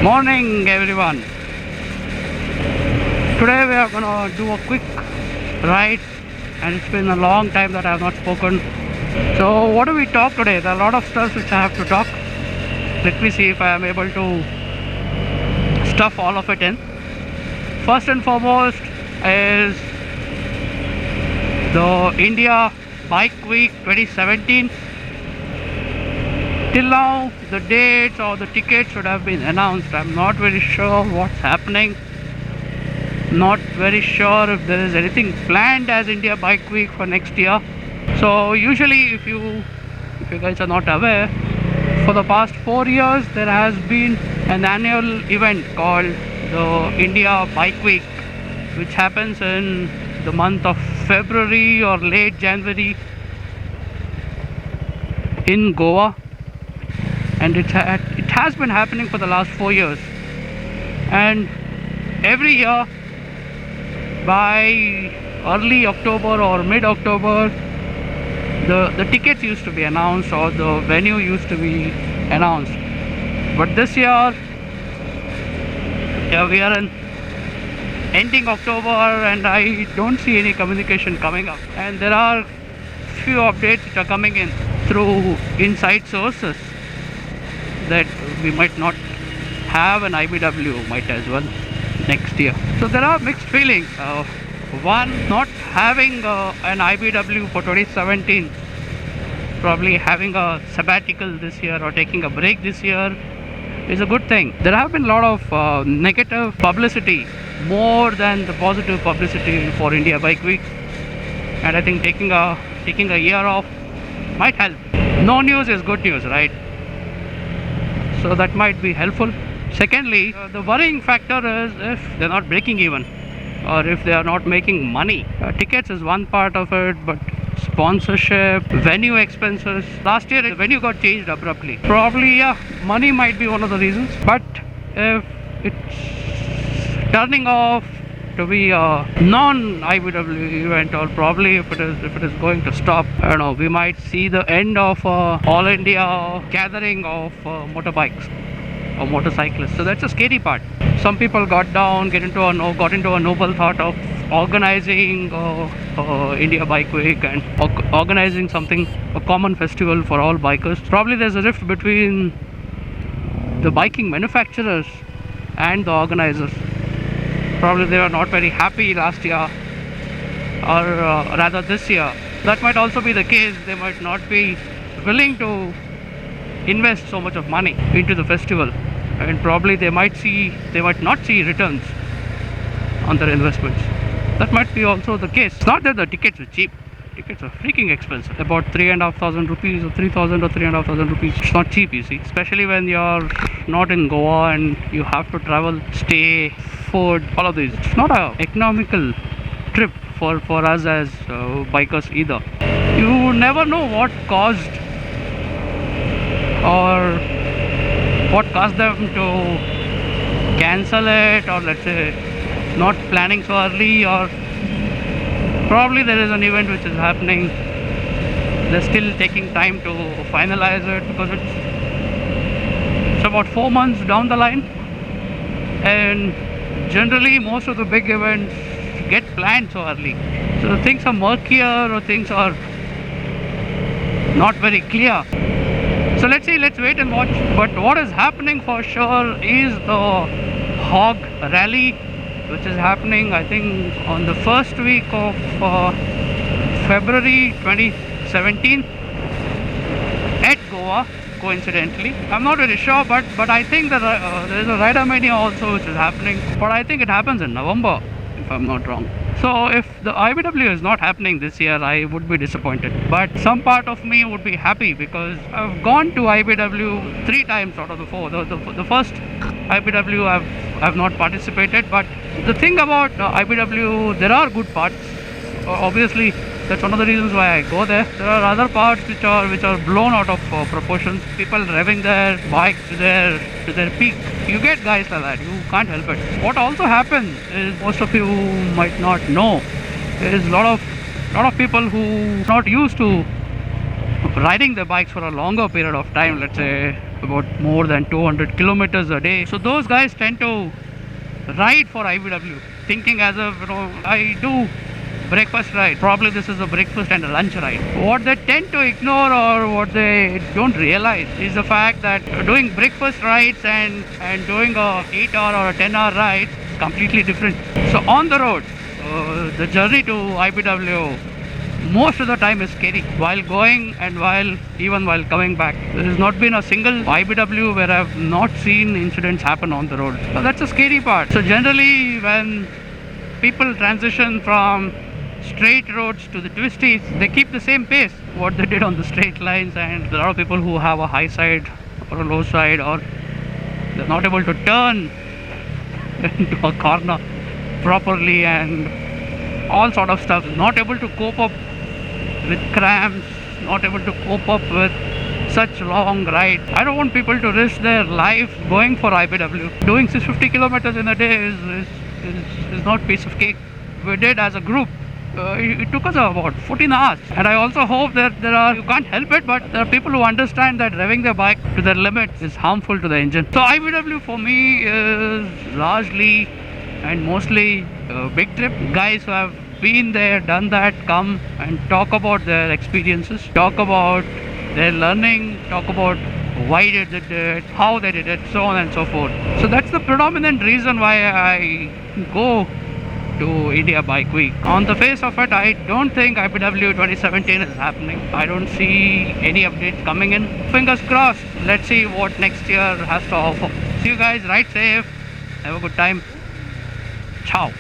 Morning everyone. Today we are gonna do a quick ride and it's been a long time that I have not spoken. So what do we talk today? There are a lot of stuff which I have to talk. Let me see if I am able to stuff all of it in. First and foremost is the India Bike Week 2017. Till now, the dates or the tickets should have been announced. I'm not very sure what's happening. Not very sure if there is anything planned as India Bike Week for next year. So usually, if you guys are not aware, for the past 4 years there has been an annual event called the India Bike Week, which happens in the month of February or late January in Goa. And it has been happening for the last 4 years, and every year by early October or mid-October the tickets used to be announced or the venue used to be announced. But this year, we are in ending October and I don't see any communication coming up, and there are few updates which are coming in through inside sources that we might not have an IBW might as well next year. So there are mixed feelings. One, not having an IBW for 2017, probably having a sabbatical this year or taking a break this year is a good thing. There have been a lot of negative publicity more than the positive publicity for India Bike Week, and I think taking a year off might help. No news is good news, right? So that might be helpful. Secondly, the worrying factor is if they're not breaking even or if they are not making money. Tickets is one part of it, but sponsorship, venue expenses. Last year the venue got changed abruptly. Probably money might be one of the reasons, but if it's turning off to be a non-IBW event, or probably if it is going to stop, I don't know, we might see the end of all India gathering of motorbikes or motorcyclists. So that's a scary part. Some people got into a noble thought of organizing India Bike Week and organizing something, a common festival for all bikers. Probably there's a rift between the biking manufacturers and the organizers. Probably they were not very happy last year, or rather this year. That might also be the case. They might not be willing to invest so much of money into the festival, and probably they might not see returns on their investments. That might be also the case. It's not that the tickets are cheap. Tickets are freaking expensive. About 3,500 rupees or 3,000 or 3,500 rupees. It's not cheap, you see. Especially when you're not in Goa and you have to travel, stay, food, all of these. It's not an economical trip for us as bikers either. You never know what caused them to cancel it, or let's say not planning so early, or probably there is an event which is happening. They're still taking time to finalize it because it's about 4 months down the line, and generally most of the big events get planned so early. So things are murkier or things are not very clear. So let's wait and watch. But what is happening for sure is the Hog Rally, which is happening I think on the first week of February 2017 at Goa, coincidentally. I'm not very sure, but I think that there is a Rider Mania also which is happening, but I think it happens in November if I'm not wrong. So if the IBW is not happening this year, I would be disappointed, but some part of me would be happy because I've gone to IBW 3 times out of the 4. The first IBW I've not participated, but the thing about IBW, there are good parts. Obviously that's one of the reasons why I go there. There are other parts which are blown out of proportions. People revving their bikes to their peak. You get guys like that, you can't help it. What also happens is, most of you might not know, there is a lot of lot of people who not used to riding their bikes for a longer period of time, let's say about more than 200 kilometers a day. So those guys tend to ride for IBW, thinking as if, I do breakfast ride. Probably this is a breakfast and a lunch ride. What they tend to ignore or what they don't realize is the fact that doing breakfast rides and doing a 8-hour or a 10-hour ride is completely different. So on the road, the journey to IBW most of the time is scary while going and even while coming back. There has not been a single IBW where I've not seen incidents happen on the road. So that's a scary part. So generally when people transition from straight roads to the twisties, they keep the same pace what they did on the straight lines, and there are people who have a high side or a low side, or they're not able to turn into a corner properly and all sort of stuff, not able to cope up with cramps, not able to cope up with such long ride. I don't want people to risk their life going for IBW. Doing 650 kilometers in a day is not piece of cake. We did as a group. It took us about 14 hours, and I also hope that you can't help it, but there are people who understand that revving their bike to their limits is harmful to the engine. So IBW for me is largely and mostly big trip. Guys who have been there, done that, come and talk about their experiences, talk about their learning, talk about why they did it, how they did it, so on and so forth. So that's the predominant reason why I go to India Bike Week. On the face of it, I don't think IBW 2017 is happening. I don't see any updates coming in. Fingers crossed. Let's see what next year has to offer. See you guys, ride safe, have a good time. Ciao.